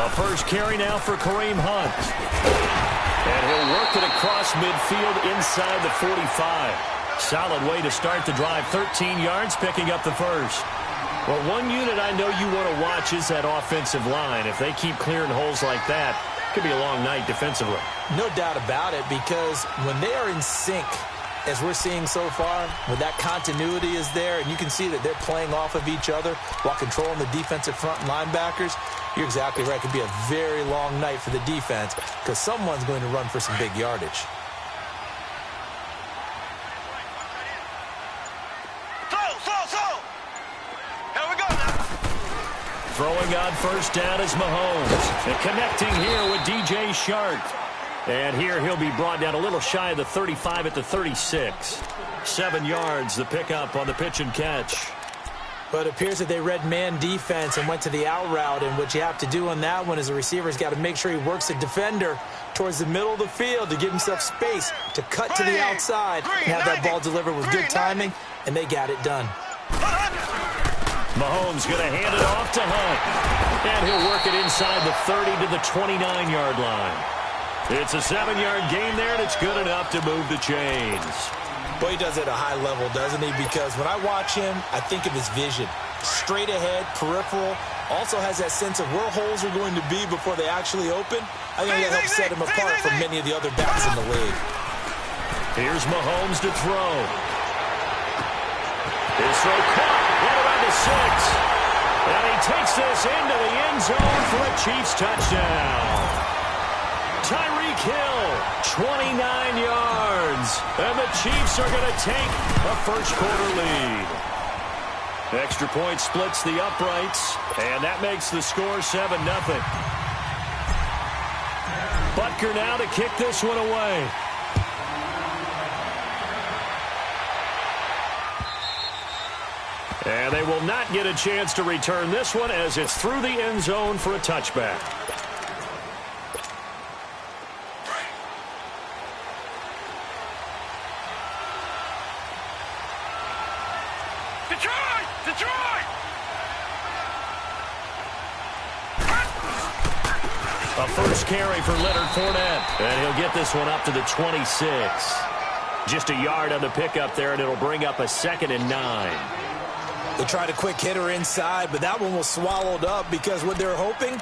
A first carry now for Kareem Hunt. And he'll work it across midfield inside the 45. Solid way to start the drive. 13 yards, picking up the first. Well, one unit I know you want to watch is that offensive line. If they keep clearing holes like that, it could be a long night defensively. No doubt about it, because when they are in sync, as we're seeing so far, when that continuity is there, and you can see that they're playing off of each other while controlling the defensive front and linebackers, you're exactly right. It could be a very long night for the defense because someone's going to run for some big yardage. Throwing on first down is Mahomes. And connecting here with DJ Chark. And here he'll be brought down a little shy of the 35 at the 36. 7 yards, the pickup on the pitch and catch. But it appears that they read man defense and went to the out route. And what you have to do on that one is the receiver's got to make sure he works the defender towards the middle of the field to give himself space to cut to the outside and have that ball delivered with good timing, and they got it done. Mahomes going to hand it off to Hunt. And he'll work it inside the 30 to the 29-yard line. It's a 7-yard gain there, and it's good enough to move the chains. Boy, he does it at a high level, doesn't he? Because when I watch him, I think of his vision. Straight ahead, peripheral, also has that sense of where holes are going to be before they actually open. I think that helps set him apart from many of the other backs in the league. Here's Mahomes to throw. His throw caught right around the 6. And he takes this into the end zone for a Chiefs touchdown. Tyreek Hill, 29 yards. And the Chiefs are going to take a first-quarter lead. Extra point splits the uprights, and that makes the score 7-0. Butker now to kick this one away. And they will not get a chance to return this one as it's through the end zone for a touchback. A first carry for Leonard Fournette. And he'll get this one up to the 26. Just a yard on the pickup there, and it'll bring up a 2nd and 9. They tried a quick hitter inside, but that one was swallowed up because what they're hoping,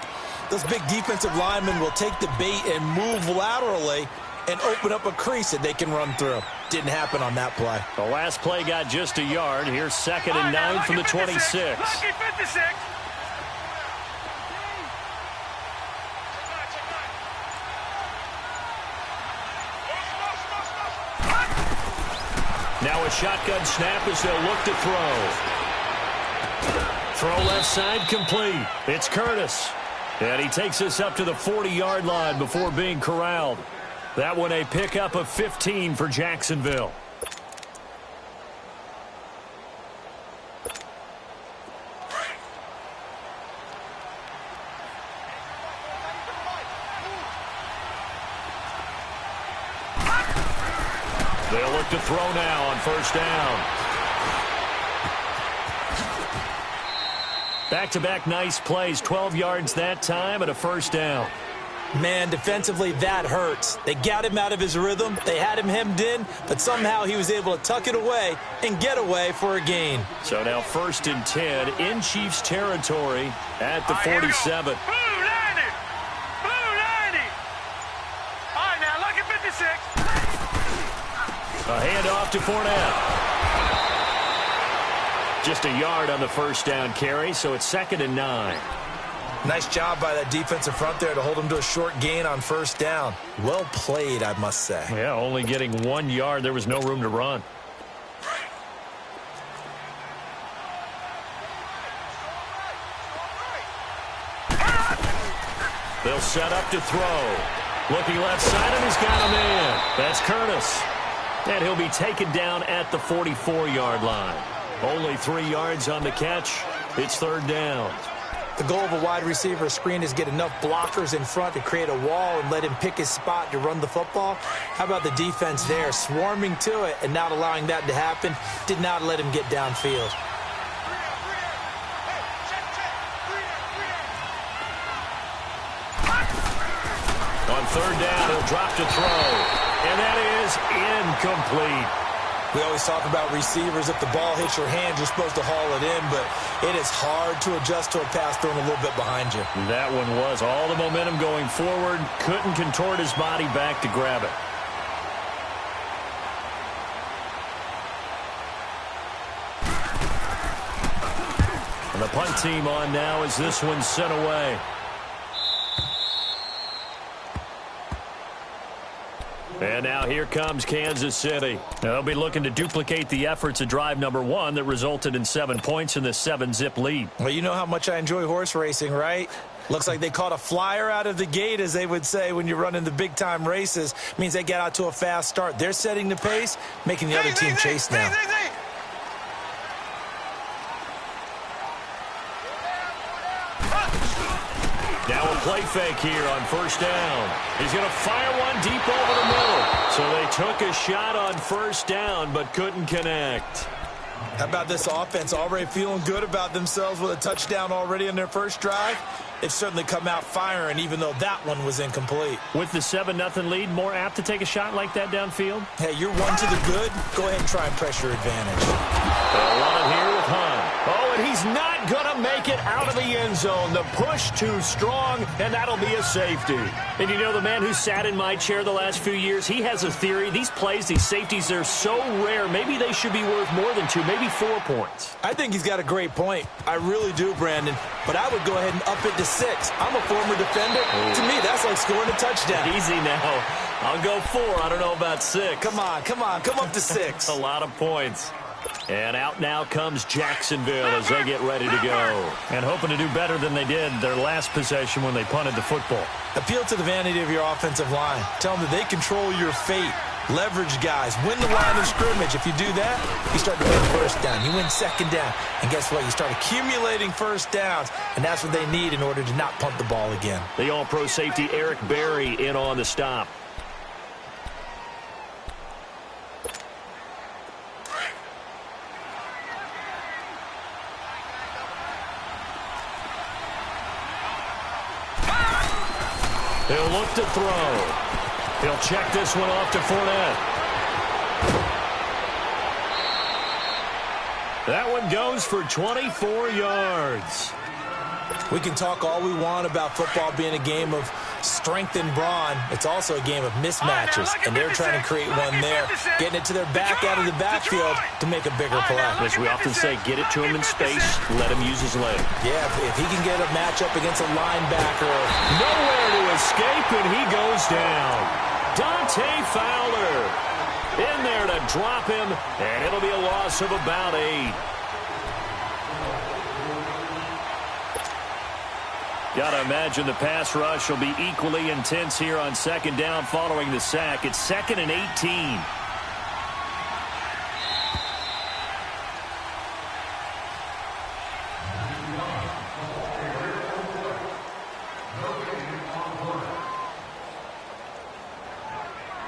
those big defensive linemen will take the bait and move laterally and open up a crease that they can run through. Didn't happen on that play. The last play got just a yard. Here's 2nd and 9 from the 26. Now a shotgun snap as they'll look to throw. Throw left side complete. It's Curtis. And he takes us up to the 40-yard line before being corralled. That one a pickup of 15 for Jacksonville. They'll look to throw now on first down. Back-to-back nice plays, 12 yards that time and a first down. Man, defensively, that hurts. They got him out of his rhythm. They had him hemmed in, but somehow he was able to tuck it away and get away for a gain. So now 1st and 10 in Chiefs territory at the 47. A handoff to Fournette. Just a yard on the first down carry, so it's 2nd and 9. Nice job by that defensive front there to hold him to a short gain on first down. Well played, I must say. Yeah, only getting 1 yard. There was no room to run. They'll set up to throw. Looking left side, and he's got a man. That's Curtis. And he'll be taken down at the 44-yard line. Only 3 yards on the catch. It's 3rd down. The goal of a wide receiver screen is get enough blockers in front to create a wall and let him pick his spot to run the football. How about the defense there, swarming to it and not allowing that to happen? Did not let him get downfield. On third down, he'll drop to throw. And that is incomplete. We always talk about receivers. If the ball hits your hand, you're supposed to haul it in, but it is hard to adjust to a pass thrown a little bit behind you. That one was all the momentum going forward. Couldn't contort his body back to grab it. And the punt team on now as this one's sent away. And now here comes Kansas City. They'll be looking to duplicate the efforts of drive number 1 that resulted in 7 points in the 7-zip lead. Well, you know how much I enjoy horse racing, right? Looks like they caught a flyer out of the gate, as they would say when you're running the big-time races. Means they get out to a fast start. They're setting the pace, making the other team chase now. Now a play fake here on first down. He's going to fire one deep over the middle. So they took a shot on first down but couldn't connect. How about this offense already feeling good about themselves with a touchdown already in their first drive? They've certainly come out firing, even though that one was incomplete. With the 7-0 lead, more apt to take a shot like that downfield? Hey, you're one to the good. Go ahead and try and press your advantage. They'll run it here with Hunt. Oh, and he's not going to make it out of the end zone. The push too strong, and that'll be a safety. And you know, the man who sat in my chair the last few years, he has a theory. These plays, these safeties, they're so rare. Maybe they should be worth more than 2, maybe 4 points. I think he's got a great point. I really do, Brandon. But I would go ahead and up it to 6. I'm a former defender. To me, that's like scoring a touchdown. Easy now. I'll go 4. I don't know about 6. Come on. Come up to 6. A lot of points. And out now comes Jacksonville as they get ready to go. And hoping to do better than they did their last possession when they punted the football. Appeal to the vanity of your offensive line. Tell them that they control your fate. Leverage guys. Win the line of scrimmage. If you do that, you start to win first down. You win second down. And guess what? You start accumulating first downs. And that's what they need in order to not punt the ball again. The all-pro safety Eric Berry in on the stop. He'll look to throw. He'll check this one off to Fournette. That one goes for 24 yards. We can talk all we want about football being a game of strength and brawn. It's also a game of mismatches, and they're trying to create one there, getting it to their back out of the backfield to make a bigger play. As we often say, get it to him in space, let him use his leg. Yeah, if he can get a matchup against a linebacker. Nowhere to escape, and he goes down. Dante Fowler in there to drop him, and it'll be a loss of about 8. Gotta imagine the pass rush will be equally intense here on second down following the sack. It's 2nd and 18.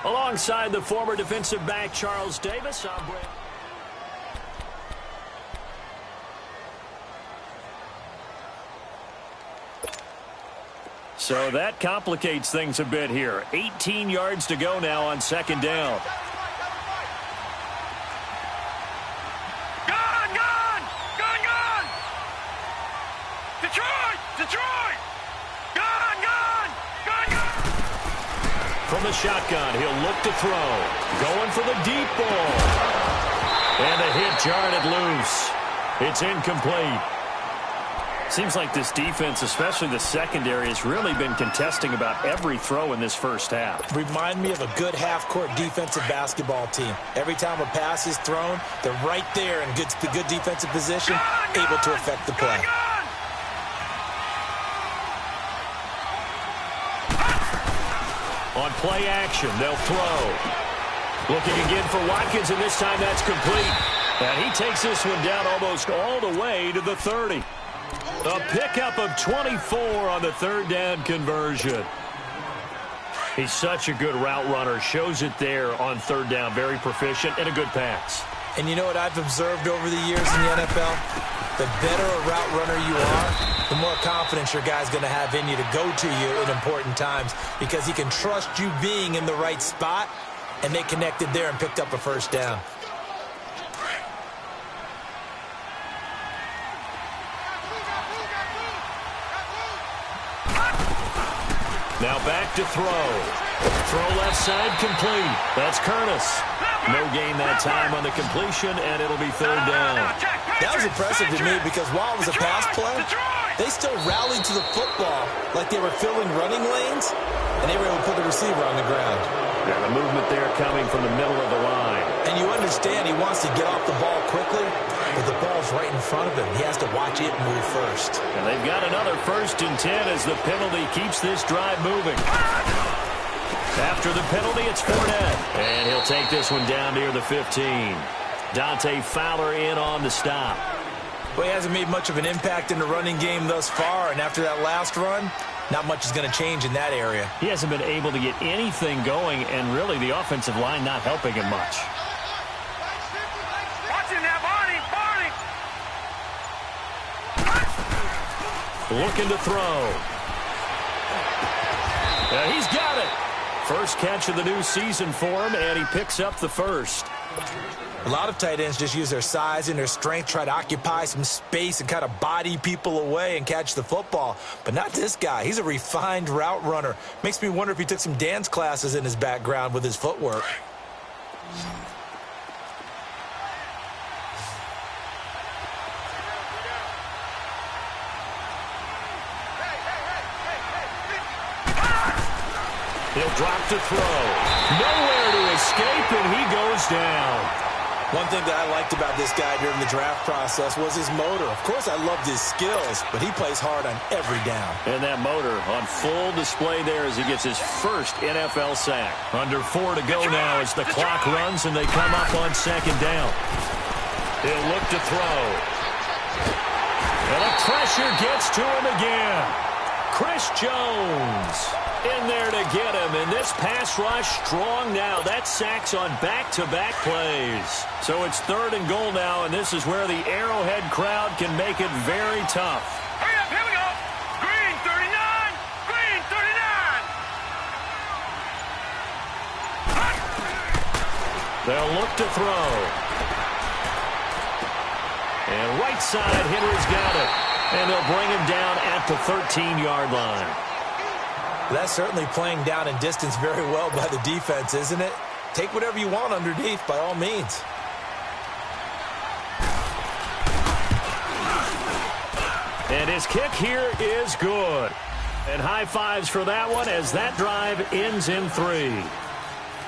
Alongside the former defensive back Charles Davis, I'm Brandon. So that complicates things a bit here. 18 yards to go now on second down. Gone! Detroit! Gone! From the shotgun, he'll look to throw. Going for the deep ball. And the hit jarred it loose. It's incomplete. Seems like this defense, especially the secondary, has really been contesting about every throw in this first half. Remind me of a good half-court defensive basketball team. Every time a pass is thrown, they're right there in good defensive position, able to affect the play. On play action, they'll throw. Looking again for Watkins, and this time that's complete. And he takes this one down almost all the way to the 30. A pickup of 24 on the third down conversion. He's such a good route runner. Shows it there on third down. Very proficient and a good pass. And you know what I've observed over the years in the NFL? The better a route runner you are, the more confidence your guy's going to have in you to go to you in important times because he can trust you being in the right spot, and they connected there and picked up a first down. Now back to throw. Throw left side complete. That's Curtis. No gain that time on the completion, and it'll be third down. That was impressive to me because while it was a pass play, they still rallied to the football like they were filling running lanes, and they were able to put the receiver on the ground. Yeah, the movement there coming from the middle of the line. And you understand he wants to get off the ball quickly, but the ball's right in front of him. He has to watch it move first. And they've got another 1st and 10 as the penalty keeps this drive moving. After the penalty, it's Fournette. And he'll take this one down near the 15. Dante Fowler in on the stop. Well, he hasn't made much of an impact in the running game thus far, and after that last run, not much is going to change in that area. He hasn't been able to get anything going, and really the offensive line not helping him much. Watching that, Barney. Looking to throw. He's got it. First catch of the new season for him, and he picks up the first. A lot of tight ends just use their size and their strength, try to occupy some space and kind of body people away and catch the football. But not this guy. He's a refined route runner. Makes me wonder if he took some dance classes in his background with his footwork. He'll drop to throw. Nowhere to escape, and he goes down. One thing that I liked about this guy during the draft process was his motor. Of course, I loved his skills, but he plays hard on every down. And that motor on full display there as he gets his first NFL sack. Under 4 to go now as the clock runs and they come up on 2nd down. He'll look to throw. And the pressure gets to him again. Chris Jones in there to get him, and this pass rush strong now. That sacks on back-to-back plays. So it's 3rd and goal now, and this is where the Arrowhead crowd can make it very tough. Hurry up, here we go. Green 39, green 39. They'll look to throw. And right side, Henry's got it. And they'll bring him down at the 13-yard line. That's certainly playing down in distance very well by the defense, isn't it? Take whatever you want underneath, by all means. And his kick here is good. And high fives for that one as that drive ends in 3.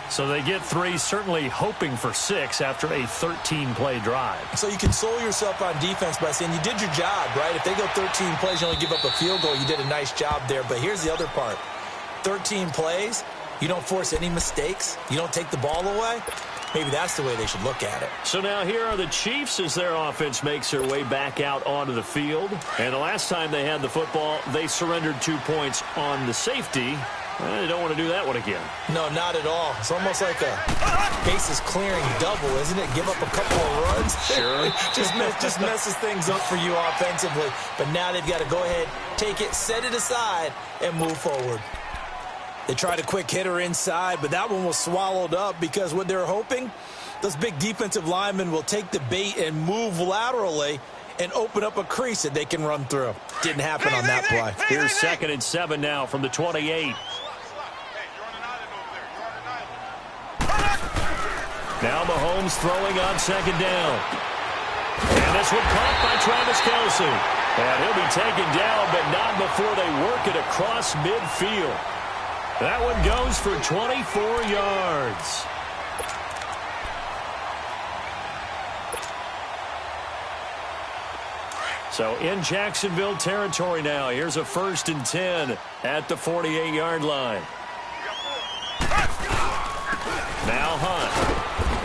So they get 3, certainly hoping for 6 after a 13-play drive. So you console yourself on defense by saying you did your job, right? If they go 13 plays, you only give up a field goal, you did a nice job there. But here's the other part. 13 plays, you don't force any mistakes, you don't take the ball away. Maybe that's the way they should look at it. So now here are the Chiefs as their offense makes their way back out onto the field. And the last time they had the football, they surrendered 2 points on the safety. Well, they don't want to do that one again. No, not at all. It's almost like a bases clearing double, isn't it? Give up a couple of runs. Sure. just messes things up for you offensively. But now they've got to go ahead, take it, set it aside, and move forward. They tried a quick hitter inside, but that one was swallowed up because what they're hoping, those big defensive linemen will take the bait and move laterally and open up a crease that they can run through. Didn't happen on that play. Here's 2nd and 7 now from the 28. Now Mahomes throwing on 2nd down. And this one caught by Travis Kelce. And he'll be taken down, but not before they work it across midfield. That one goes for 24 yards. So in Jacksonville territory now. Here's a 1st and 10 at the 48-yard line. Now Hunt.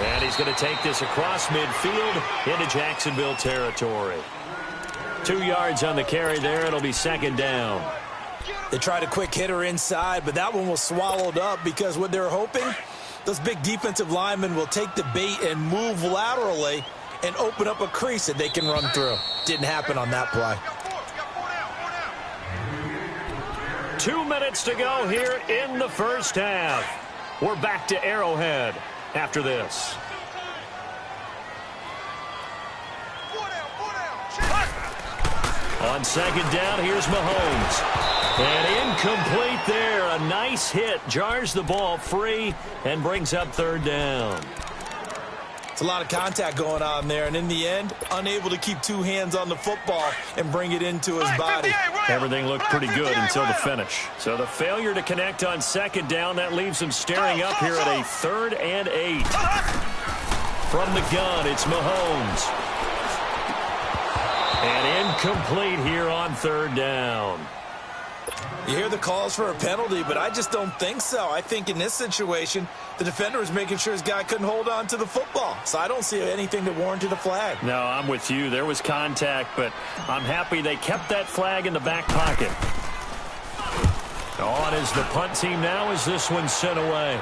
And he's going to take this across midfield into Jacksonville territory. 2 yards on the carry there. It'll be 2nd down. They tried a quick hitter inside, but that one was swallowed up because what they're hoping, Those big defensive linemen will take the bait and move laterally and open up a crease that they can run through. Didn't happen on that play. 2 minutes to go here in the first half. We're back to Arrowhead after this. On second down, here's Mahomes. And incomplete there. A nice hit. Jars the ball free and brings up third down. It's a lot of contact going on there, and in the end, unable to keep two hands on the football and bring it into his body. Everything looked pretty good until the finish. So the failure to connect on second down, that leaves him staring up here at a 3rd and 8. From the gun, it's Mahomes. And incomplete here on third down. You hear the calls for a penalty, but I just don't think so. I think in this situation, the defender was making sure his guy couldn't hold on to the football. So I don't see anything that warranted a flag. No, I'm with you. There was contact, but I'm happy they kept that flag in the back pocket. On is the punt team now as this one's sent away.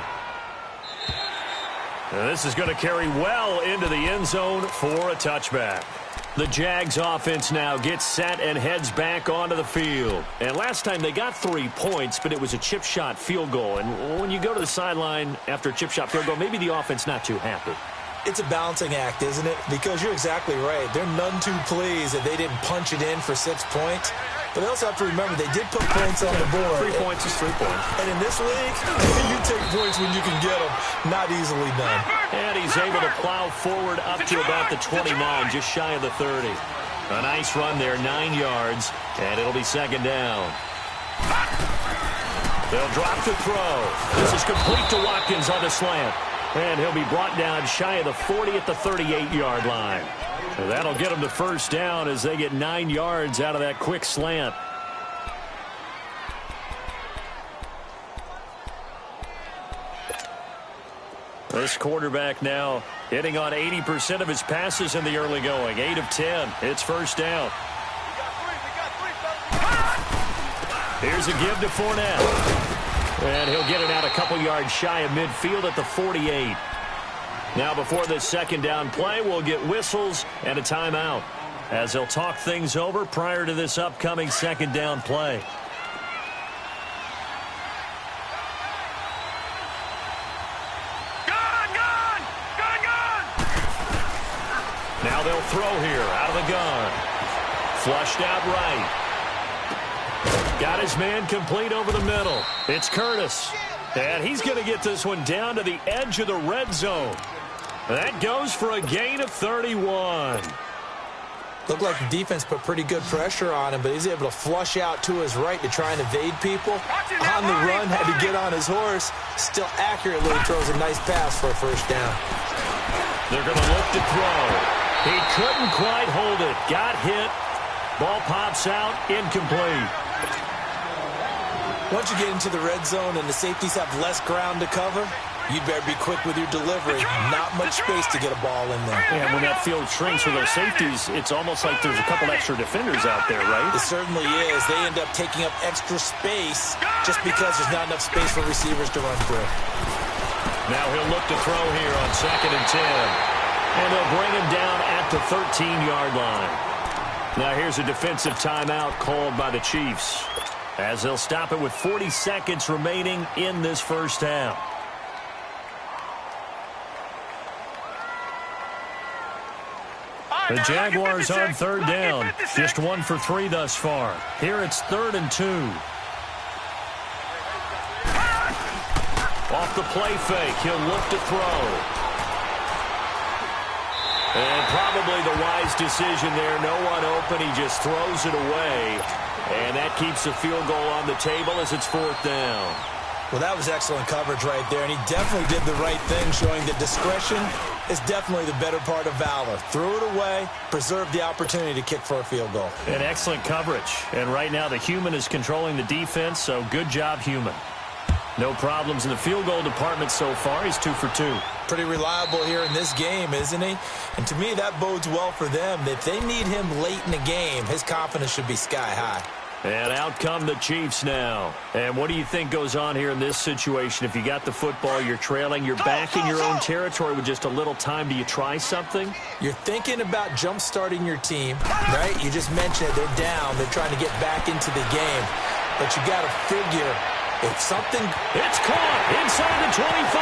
Now this is going to carry well into the end zone for a touchback. The Jags offense now gets set and heads back onto the field. And last time they got 3 points, but it was a chip shot field goal. And when you go to the sideline after a chip shot field goal, maybe the offense not too happy. It's a balancing act, isn't it? Because you're exactly right. They're none too pleased that they didn't punch it in for 6 points. But they also have to remember they did put points on the board. 3 points is 3 points. And in this league, you take points when you can get them. Not easily done. And he's able to plow forward up to about the 29, just shy of the 30. A nice run there, 9 yards, and it'll be second down. They'll drop the throw. This is complete to Watkins on the slant. And he'll be brought down shy of the 40 at the 38-yard line. So that'll get them the first down as they get 9 yards out of that quick slant. This quarterback now hitting on 80% of his passes in the early going. 8 of 10. It's first down. Here's a give to Fournette. And he'll get it out a couple yards shy of midfield at the 48. Now before this second down play, we'll get whistles and a timeout as they'll talk things over prior to this upcoming second down play. Now they'll throw here out of the gun. Flushed out right. Got his man complete over the middle. It's Curtis. And he's going to get this one down to the edge of the red zone. That goes for a gain of 31. Looked like the defense put pretty good pressure on him, but he's able to flush out to his right to try and evade people. On the run, had to get on his horse. Still accurately throws a nice pass for a first down. They're going to look to throw. He couldn't quite hold it. Got hit. Ball pops out. Incomplete. Once you get into the red zone and the safeties have less ground to cover, you'd better be quick with your delivery. Not much space to get a ball in there. And when that field shrinks for those safeties, it's almost like there's a couple extra defenders out there, right? It certainly is. They end up taking up extra space just because there's not enough space for receivers to run through. Now he'll look to throw here on 2nd and 10. And they'll bring him down at the 13-yard line. Now here's a defensive timeout called by the Chiefs as they'll stop it with 40 seconds remaining in this first half. The Jaguars on third down. Just 1 for 3 thus far. Here it's 3rd and 2. Off the play fake, he'll look to throw. And probably the wise decision there. No one open. He just throws it away. And that keeps the field goal on the table as it's 4th down. Well, that was excellent coverage right there, and he definitely did the right thing, showing that discretion is definitely the better part of valor. Threw it away, preserved the opportunity to kick for a field goal. And excellent coverage. And right now the human is controlling the defense, so good job, human. No problems in the field goal department so far. He's 2 for 2. Pretty reliable here in this game, isn't he? And to me, that bodes well for them. If they need him late in the game, his confidence should be sky high. And out come the Chiefs now. And what do you think goes on here in this situation? If you got the football, you're trailing, you're back in your own territory with just a little time. Do you try something? You're thinking about jump-starting your team, right? You just mentioned it. They're down. They're trying to get back into the game. But you got to figure if something... It's caught inside the 25.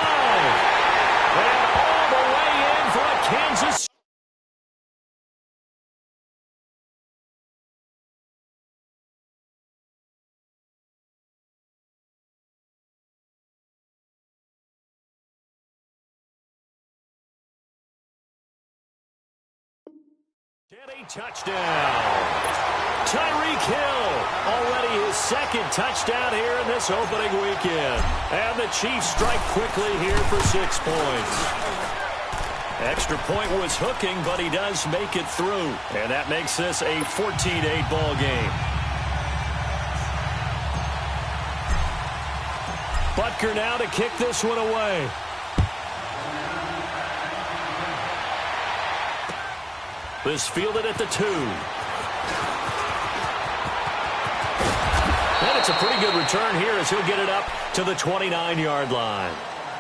And all the way in for a Kansas... Kenny touchdown. Tyreek Hill, already his second touchdown here in this opening weekend. And the Chiefs strike quickly here for 6 points. Extra point was hooking, but he does make it through. And that makes this a 14-8 ball game. Butker now to kick this one away. This fielded at the 2. And it's a pretty good return here as he'll get it up to the 29-yard line.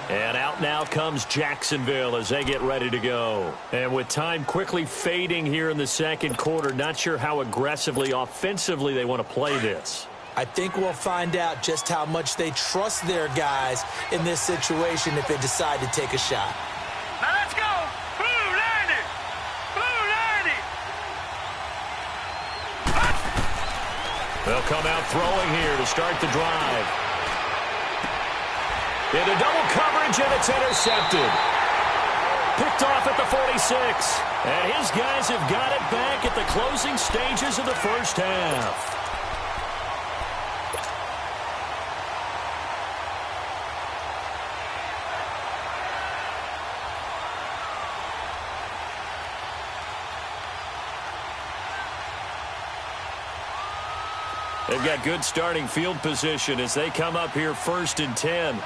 And out now comes Jacksonville as they get ready to go. And with time quickly fading here in the second quarter, not sure how aggressively, offensively they want to play this. I think we'll find out just how much they trust their guys in this situation if they decide to take a shot. Now let's go. Blue 90. Blue 90. They'll come out throwing here to start the drive. Into double coverage, and it's intercepted. Picked off at the 46. And his guys have got it back at the closing stages of the first half. They've got good starting field position as they come up here 1st and 10.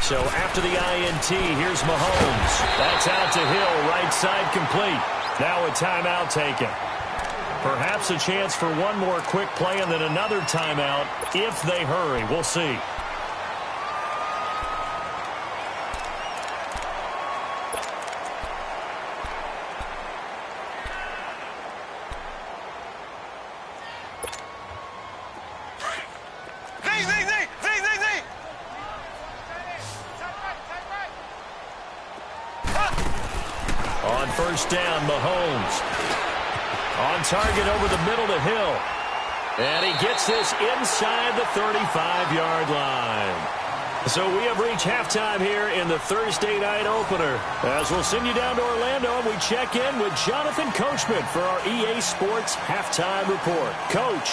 So after the INT, here's Mahomes. That's out to Hill, right side complete. Now a timeout taken. Perhaps a chance for one more quick play and then another timeout if they hurry. We'll see. On first down, Mahomes. On target over the middle to Hill. And he gets this inside the 35-yard line. So we have reached halftime here in the Thursday night opener. As we'll send you down to Orlando and we check in with Jonathan Coachman for our EA Sports Halftime Report. Coach.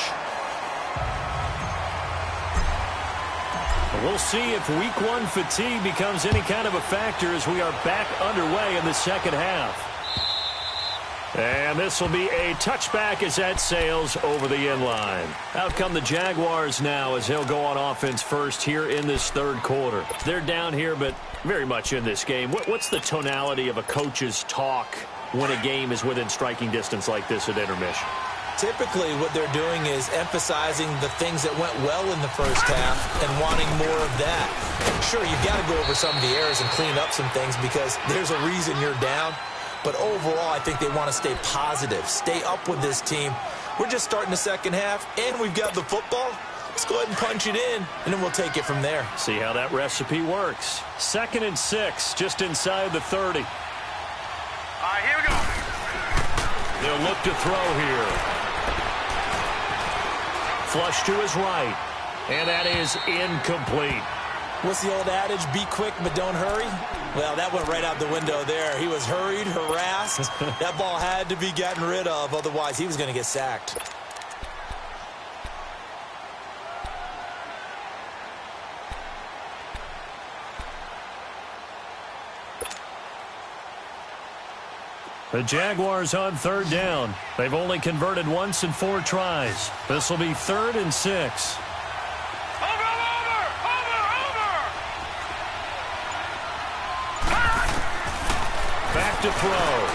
We'll see if week 1 fatigue becomes any kind of a factor as we are back underway in the second half. And this will be a touchback as that sails over the end line. Out come the Jaguars now as they'll go on offense first here in this third quarter. They're down here, but very much in this game. What's the tonality of a coach's talk when a game is within striking distance like this at intermission? Typically, what they're doing is emphasizing the things that went well in the first half and wanting more of that. Sure, you've got to go over some of the errors and clean up some things because there's a reason you're down. But overall, I think they want to stay positive, stay up with this team. We're just starting the second half, and we've got the football. Let's go ahead and punch it in, and then we'll take it from there. See how that recipe works. 2nd and 6, just inside the 30. All right, here we go. They'll look to throw here. Flush to his right. And that is incomplete. What's the old adage? Be quick, but don't hurry? Well, that went right out the window there. He was hurried, harassed. That ball had to be gotten rid of. Otherwise, he was going to get sacked. The Jaguars on 3rd down. They've only converted once in 4 tries. This will be 3rd and 6. Back to throw.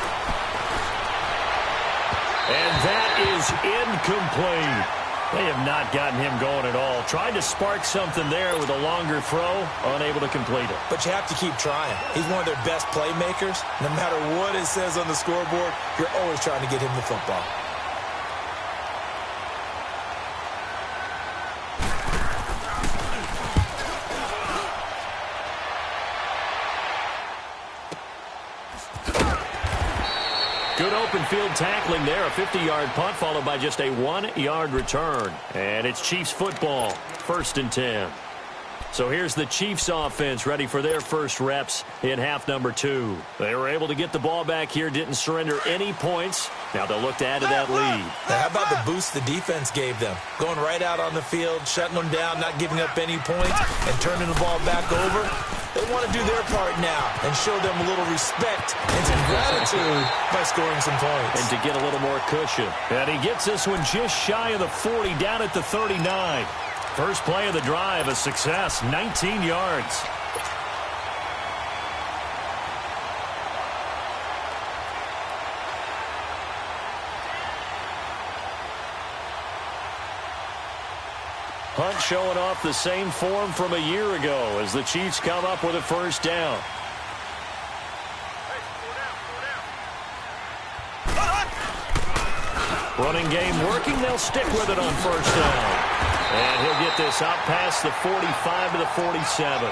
And that is incomplete. They have not gotten him going at all. Tried to spark something there with a longer throw, unable to complete it. But you have to keep trying. He's one of their best playmakers. No matter what it says on the scoreboard, you're always trying to get him the football. Good open field tackling there. A 50-yard punt followed by just a 1-yard return. And it's Chiefs football. 1st and 10. So here's the Chiefs offense ready for their first reps in half number 2. They were able to get the ball back here, didn't surrender any points. Now they'll look to add to that lead. Now, how about the boost the defense gave them? Going right out on the field, shutting them down, not giving up any points, and turning the ball back over. They want to do their part now and show them a little respect and some gratitude by scoring some points. And to get a little more cushion. And he gets this one just shy of the 40, down at the 39. First play of the drive, a success, 19 yards. Hunt showing off the same form from a year ago as the Chiefs come up with a first down. Running game working. They'll stick with it on first down. And he'll get this out past the 45 to the 47.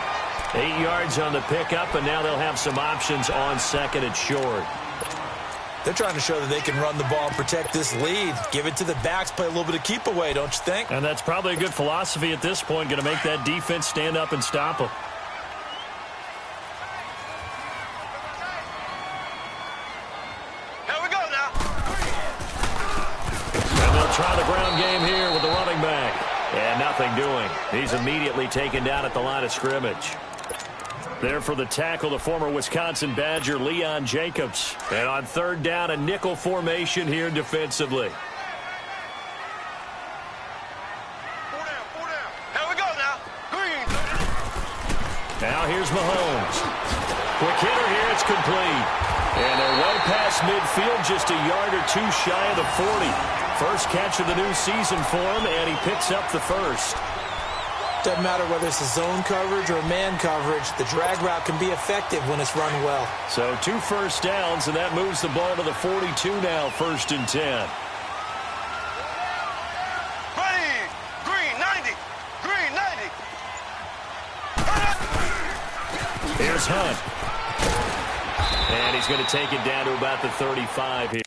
8 yards on the pickup, and now they'll have some options on 2nd and short. They're trying to show that they can run the ball and protect this lead. Give it to the backs, play a little bit of keep away, don't you think? And that's probably a good philosophy at this point, going to make that defense stand up and stop them. Here we go now. And they'll try the ground game here with the running back. And nothing doing. He's immediately taken down at the line of scrimmage. There for the tackle, the former Wisconsin Badger, Leon Jacobs. And on 3rd down, a nickel formation here defensively. 4 down. Here we go now. Green. Now here's Mahomes. Quick hitter here, it's complete. And they're well past midfield, just a yard or two shy of the 40. First catch of the new season for him, and he picks up the first. Doesn't matter whether it's a zone coverage or man coverage, the drag route can be effective when it's run well. So 2 first downs, and that moves the ball to the 42 now, 1st and 10. Ready. Green 90. Green 90. Here's Hunt. And he's going to take it down to about the 35 here.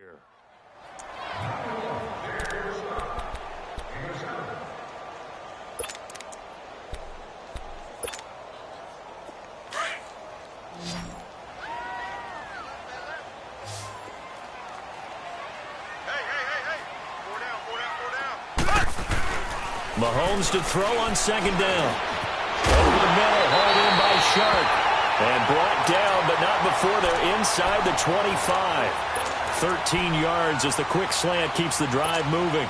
here. Mahomes to throw on second down. Over the middle, hauled in by Shark. And brought down, but not before they're inside the 25. 13 yards as the quick slant keeps the drive moving.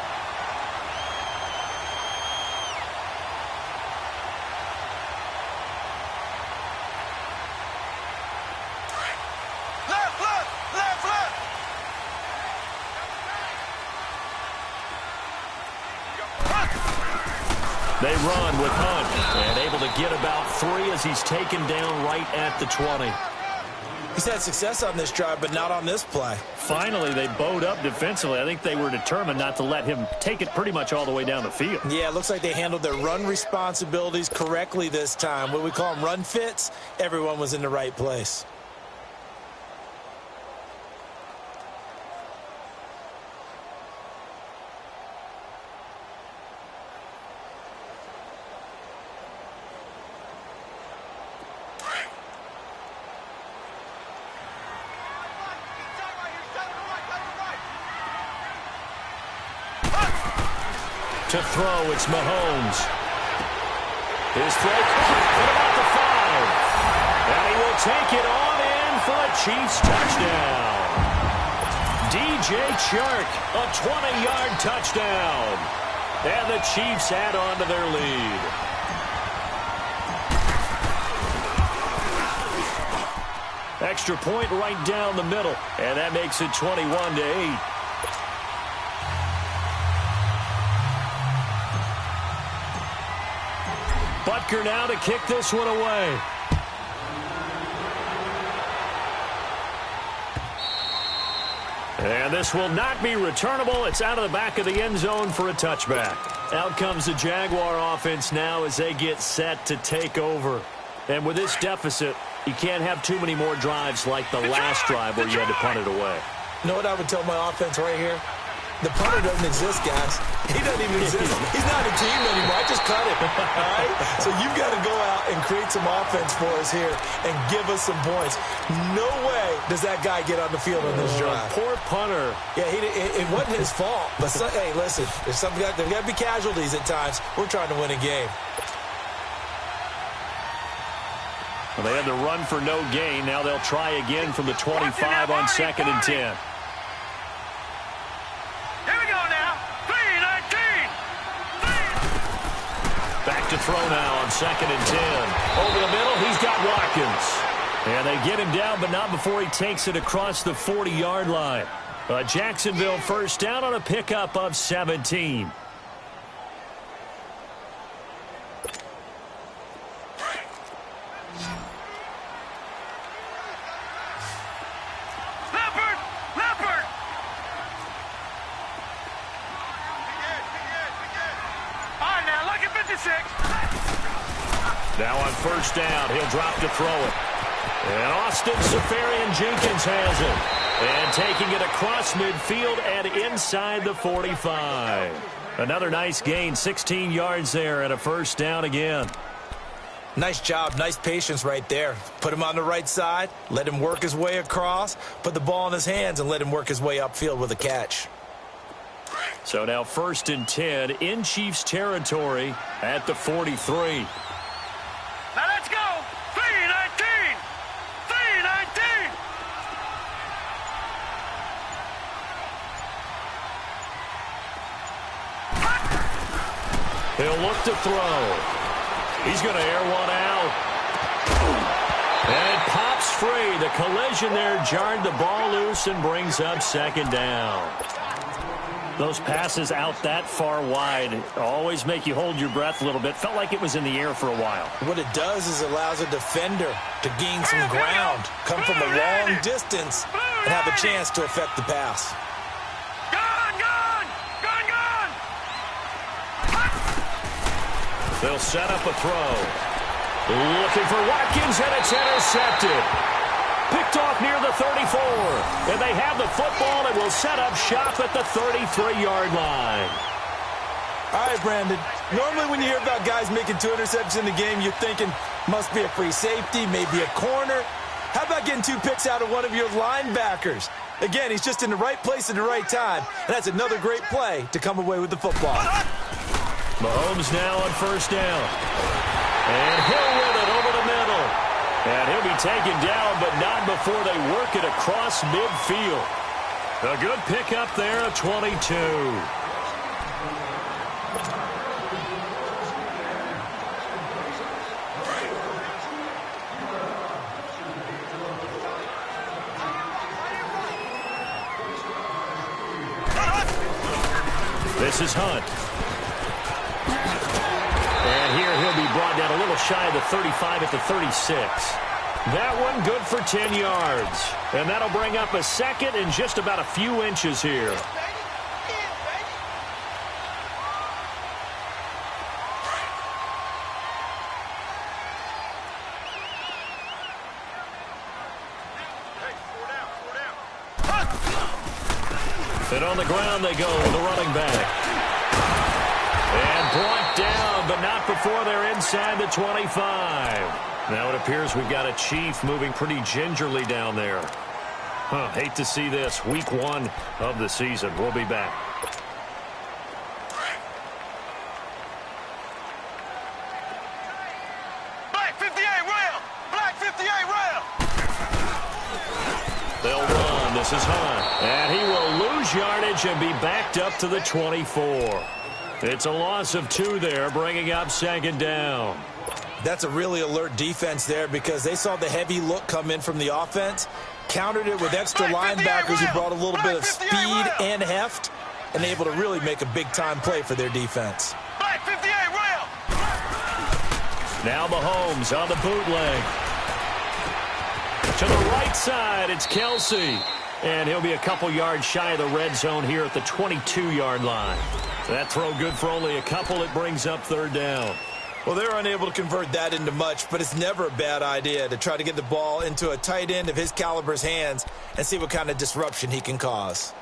They run with Hunt, and able to get about 3 as he's taken down right at the 20. He's had success on this drive, but not on this play. Finally, they bowed up defensively. I think they were determined not to let him take it pretty much all the way down the field. Yeah, it looks like they handled their run responsibilities correctly this time. What we call them run fits, everyone was in the right place. To throw, it's Mahomes. His throw caught at about the 5. And he will take it on in for a Chiefs touchdown. DJ Chark, a 20-yard touchdown. And the Chiefs add on to their lead. Extra point right down the middle. And that makes it 21-8. Butker now to kick this one away. And this will not be returnable. It's out of the back of the end zone for a touchback. Out comes the Jaguar offense now as they get set to take over. And with this deficit, you can't have too many more drives like the last drive where you had to punt it away. You know what I would tell my offense right here? The punter doesn't exist, guys. He doesn't even exist. He's not a team anymore. I just cut him. All right? So you've got to go out and create some offense for us here and give us some points. No way does that guy get on the field on this drive. Poor punter. Yeah, it wasn't his fault. But, hey, listen, there's got to be casualties at times. We're trying to win a game. Well, they had the run for no gain. Now they'll try again from the 25 on 2nd and 10. Back to throw now on 2nd and 10. Over the middle, he's got Watkins. And they get him down, but not before he takes it across the 40-yard line. Jacksonville first down on a pickup of 17. Now on first down, he'll drop to throw it. And Austin Seferian-Jenkins has it. And taking it across midfield and inside the 45. Another nice gain, 16 yards there and a first down again. Nice job, nice patience right there. Put him on the right side, let him work his way across, put the ball in his hands, and let him work his way upfield with a catch. So now 1st and 10 in Chiefs territory at the 43. Now let's go! 3-19! 3-19! He'll look to throw. He's going to air one out. And it pops free. The collision there jarred the ball loose and brings up 2nd down. Those passes out that far wide always make you hold your breath a little bit. Felt like it was in the air for a while. What it does is it allows a defender to gain some ground, come from a long distance, and have a chance to affect the pass. They'll set up a throw. Looking for Watkins, and it's intercepted. picked off near the 34. And they have the football and will set up shop at the 33-yard line. All right, Brandon. Normally when you hear about guys making 2 interceptions in the game, you're thinking must be a free safety, maybe a corner. How about getting 2 picks out of one of your linebackers? Again, he's just in the right place at the right time, and that's another great play to come away with the football. Mahomes now on first down. And Hill with it over the middle. And he'll be taken down, but not before they work it across midfield. A good pickup there of 22. This is Hunt. And here he'll be brought down a little shy of the 35 at the 36. That one good for 10 yards. And that'll bring up a second and just about a few inches here. And on the ground they go with the running back. And brought down, but not before they're inside the 25. Now it appears we've got a Chief moving pretty gingerly down there. Hate to see this. Week 1 of the season. We'll be back. Black 58 rail! Black 58 rail! They'll run. This is Hunt. And he will lose yardage and be backed up to the 24. It's a loss of 2 there, bringing up second down. That's a really alert defense there because they saw the heavy look come in from the offense, countered it with extra linebackers who brought a little bit of speed and heft, and able to really make a big-time play for their defense. Black 58 rail! Now Mahomes on the bootleg. To the right side, it's Kelsey. And he'll be a couple yards shy of the red zone here at the 22-yard line. That throw good for only a couple. It brings up third down. Well, they're unable to convert that into much, but it's never a bad idea to try to get the ball into a tight end of his caliber's hands and see what kind of disruption he can cause.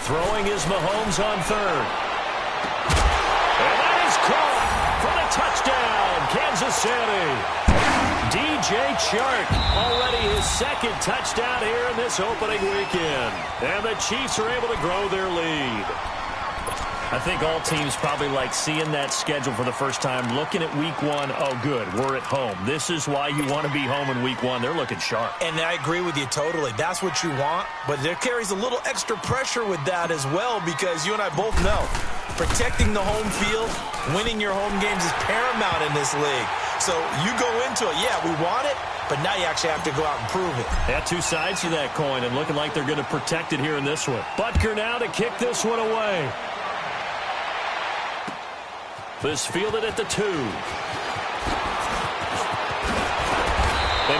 Throwing is Mahomes on third. And that is caught for the touchdown, Kansas City. DJ Chark, already his second touchdown here in this opening weekend. And the Chiefs are able to grow their lead. I think all teams probably like seeing that schedule for the first time, looking at week 1. Oh, good, we're at home. This is why you want to be home in week 1. They're looking sharp. And I agree with you totally. That's what you want, but there carries a little extra pressure with that as well because you and I both know protecting the home field, winning your home games is paramount in this league. So you go into it, yeah, we want it, but now you actually have to go out and prove it. They have 2 sides to that coin and looking like they're going to protect it here in this one. Butker now to kick this one away. This fielded at the 2. And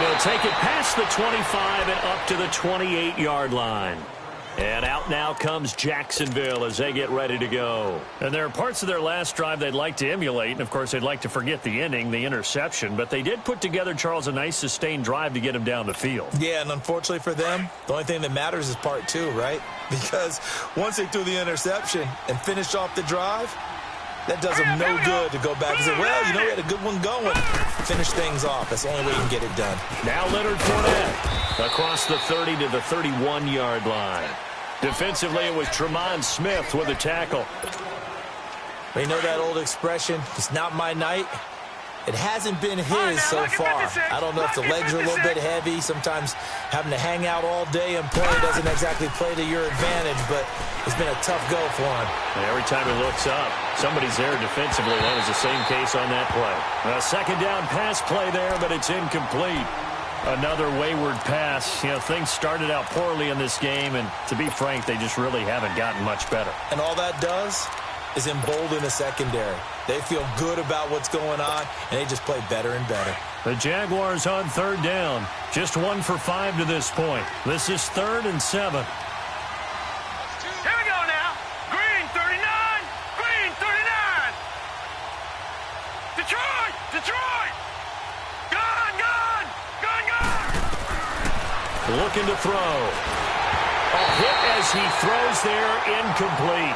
he'll take it past the 25 and up to the 28-yard line. And out now comes Jacksonville as they get ready to go. And there are parts of their last drive they'd like to emulate. And, of course, they'd like to forget the inning, the interception. But they did put together, Charles, a nice sustained drive to get him down the field. Yeah, and unfortunately for them, the only thing that matters is part 2, right? Because once they threw the interception and finished off the drive, that does them no good to go back and say, well, you know, we had a good one going. Finish things off. That's the only way you can get it done. Now Leonard Fournette across the 30 to the 31-yard line. Defensively, it was Tremont Smith with a tackle. You know that old expression, it's not my night? It hasn't been his so far. I don't know if the legs are a little bit heavy. Sometimes having to hang out all day and play doesn't exactly play to your advantage, but it's been a tough go for him. And every time he looks up, somebody's there defensively. That was the same case on that play. A second down pass play there, but it's incomplete. Another wayward pass. You know, things started out poorly in this game, and to be frank, they just really haven't gotten much better. And all that does is embolden the secondary. They feel good about what's going on, and they just play better and better. The Jaguars on 3rd down. Just 1 for 5 to this point. This is 3rd and 7. Here we go now. Green 39. Green 39. Detroit. Detroit. Gun, gun. Gun, gun. Looking to throw. A hit as he throws there, incomplete.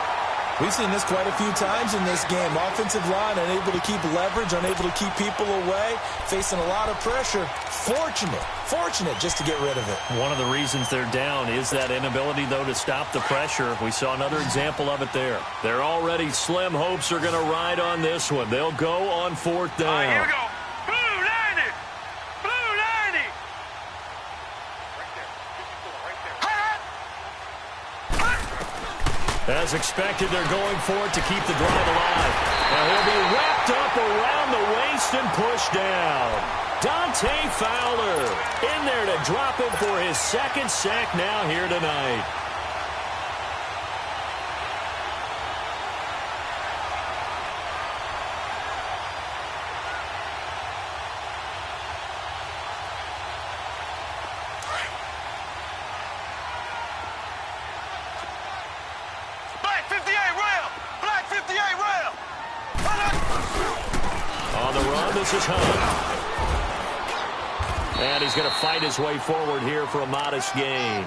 We've seen this quite a few times in this game. Offensive line unable to keep leverage, unable to keep people away, facing a lot of pressure. Fortunate just to get rid of it. One of the reasons they're down is that inability, though, to stop the pressure. We saw another example of it there. They're already slim hopes are going to ride on this one. They'll go on 4th down. All right, here we go. Blue 90. Blue 90. As expected, they're going for it to keep the drive alive. Now he'll be wrapped up around the waist and pushed down. Dante Fowler in there to drop it for his 2nd sack now here tonight. Black 58 rail. Black 58 rail. On the run, this is Hunt. And he's going to fight his way forward here for a modest gain.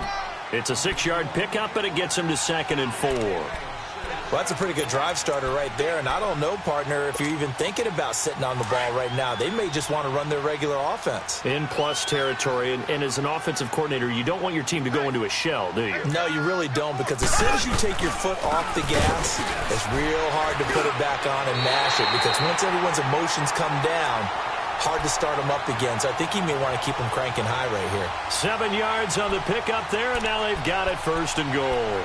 It's a 6-yard pickup, and it gets him to 2nd and 4. Well, that's a pretty good drive starter right there. And I don't know, partner, if you're even thinking about sitting on the ball right now. They may just want to run their regular offense. In plus territory, and as an offensive coordinator, you don't want your team to go into a shell, do you? No, you really don't, because as soon as you take your foot off the gas, it's real hard to put it back on and mash it, because once everyone's emotions come down, hard to start them up again. So I think he may want to keep them cranking high right here. 7 yards on the pickup there, and now they've got it 1st and goal.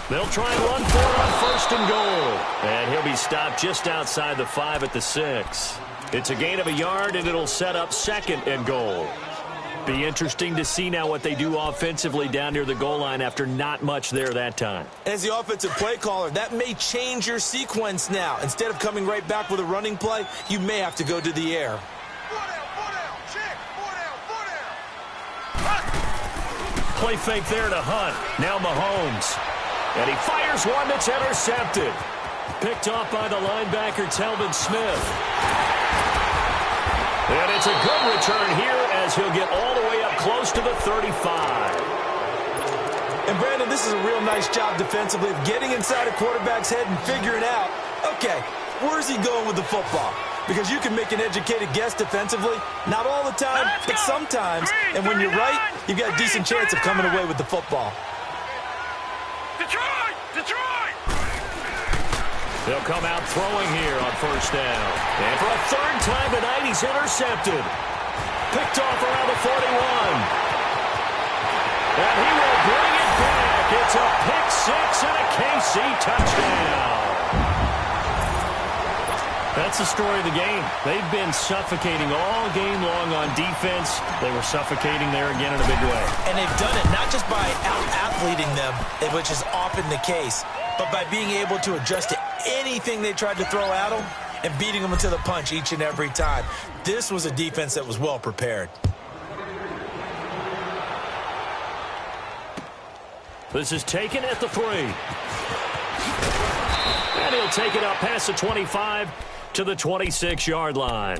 They'll try and run for it on 1st and goal. And he'll be stopped just outside the 5 at the 6. It's a gain of a yard, and it'll set up 2nd and goal. Be interesting to see now what they do offensively down near the goal line after not much there that time. As the offensive play caller, that may change your sequence now. Instead of coming right back with a running play, you may have to go to the air. Play fake there to Hunt. Now Mahomes. And he fires one that's intercepted. Picked off by the linebacker, Telvin Smith. And it's a good return here as he'll get all the way up close to the 35. And, Brandon, this is a real nice job defensively of getting inside a quarterback's head and figuring out, okay, where's he going with the football? Because you can make an educated guess defensively, not all the time, but sometimes. And when you're right, you've got a decent chance of coming away with the football. Detroit! Detroit! They'll come out throwing here on 1st down. And for a 3rd time tonight, he's intercepted. Picked off around the 41. And he will bring it back. It's a pick 6 and a KC touchdown. That's the story of the game. They've been suffocating all game long on defense. They were suffocating there again in a big way. And they've done it not just by out-athleting them, which is often the case, but by being able to adjust to anything they tried to throw at them and beating them to the punch each and every time. This was a defense that was well prepared. This is taken at the 3. And he'll take it up past the 25 to the 26-yard line.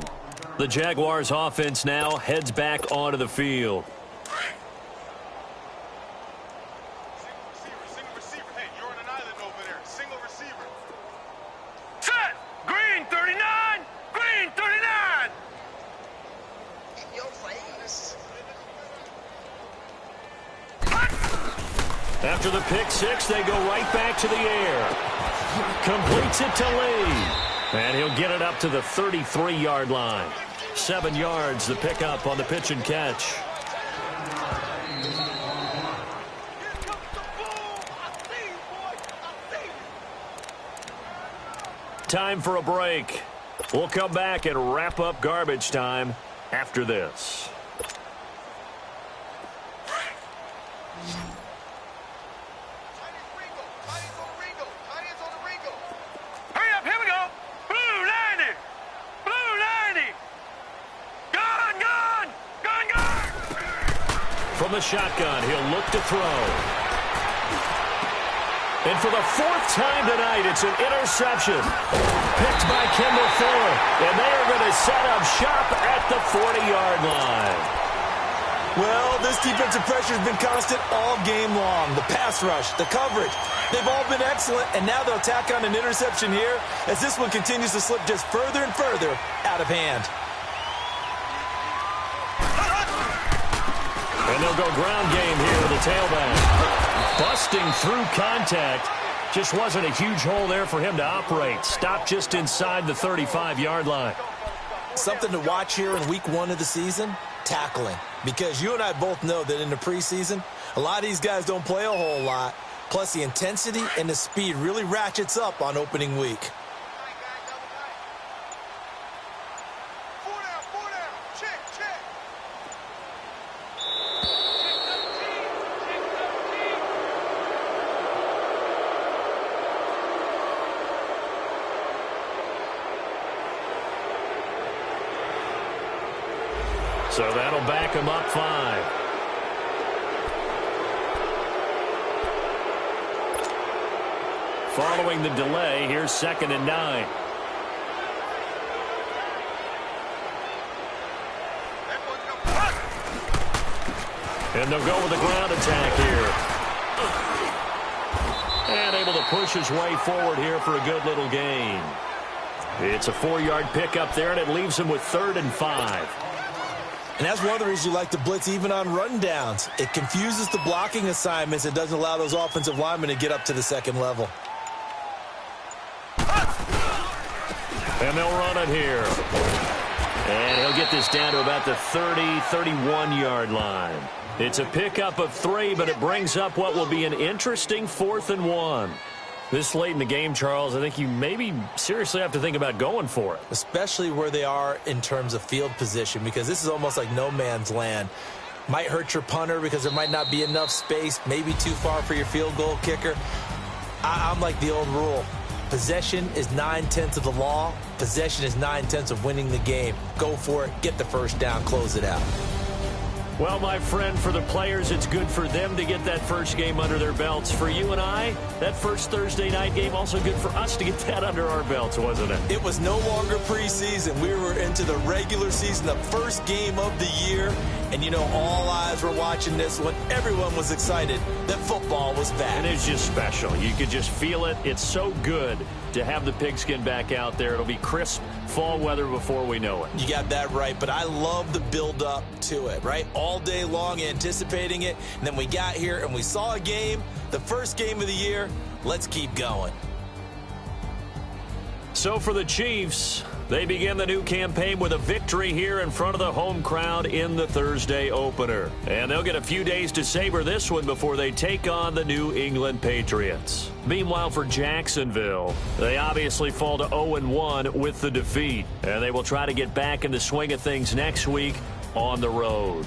The Jaguars offense now heads back onto the field. Single receiver. Hey, you're on an island over there. Single receiver. Set! Green 39! Green 39! In your face. After the pick 6, they go right back to the air. Completes it to Lee. And he'll get it up to the 33-yard line. 7 yards, the pickup on the pitch and catch. Time for a break. We'll come back and wrap up garbage time after this. Hurry up, here we go. Blue 90. Blue 90. Gun, gun. Gun, gun. From the shotgun, he'll look to throw. And for the fourth time tonight, it's an interception. Picked by Kendall Fuller. And they are going to set up shop at the 40-yard line. Well, this defensive pressure has been constant all game long. The pass rush, the coverage, they've all been excellent, and now they'll tack on an interception here as this one continues to slip just further and further out of hand. And they'll go ground game here with the tailback. Busting through contact. Just wasn't a huge hole there for him to operate. Stopped just inside the 35-yard line. Something to watch here in week 1 of the season, tackling. Because you and I both know that in the preseason, a lot of these guys don't play a whole lot. Plus, the intensity and the speed really ratchets up on opening week. 4 down. Check, check. So that'll back him up 5. Following the delay, here's 2nd and 9. And they'll go with the ground attack here. And able to push his way forward here for a good little gain. It's a 4-yard pickup there, and it leaves him with 3rd and 5. And that's one of the reasons you like to blitz even on rundowns. It confuses the blocking assignments. It doesn't allow those offensive linemen to get up to the second level. And they'll run it here. And he'll get this down to about the 30, 31-yard line. It's a pickup of 3, but it brings up what will be an interesting 4th and 1. This late in the game, Charles, I think you maybe seriously have to think about going for it. Especially where they are in terms of field position, because this is almost like no man's land. Might hurt your punter because there might not be enough space, maybe too far for your field goal kicker. I'm like the old rule. Possession is 9/10 of the law. Possession is 9/10 of winning the game. Go for it. Get the first down. Close it out. Well, my friend, for the players, it's good for them to get that first game under their belts. For you and I, that first Thursday night game, also good for us to get that under our belts, wasn't it? It was no longer preseason. We were into the regular season, the first game of the year. And, you know, all eyes were watching this one. Everyone was excited that football was back. And it's just special. You could just feel it. It's so good to have the pigskin back out there. It'll be crisp fall weather before we know it. You got that right, but I love the build-up to it, right? All day long anticipating it, and then we got here and we saw a game, the first game of the year. Let's keep going. So for the Chiefs, they begin the new campaign with a victory here in front of the home crowd in the Thursday opener. And they'll get a few days to savor this one before they take on the New England Patriots. Meanwhile, for Jacksonville, they obviously fall to 0-1 with the defeat. And they will try to get back in the swing of things next week on the road.